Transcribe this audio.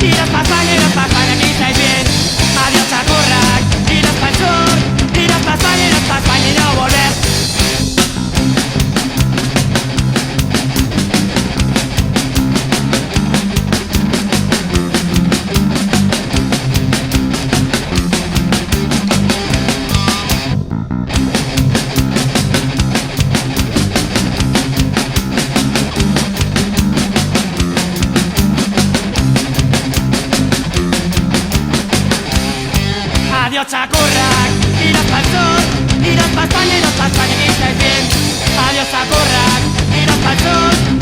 Iros pa' España, aquí estáis bien. Adiós a currar, iros pa' el sur. Iros pa' España y no volver. Adiós a currar, iros pa' el sur. Iros pa' España, aquí estáis bien. Adiós a currar, iros pa' el sur.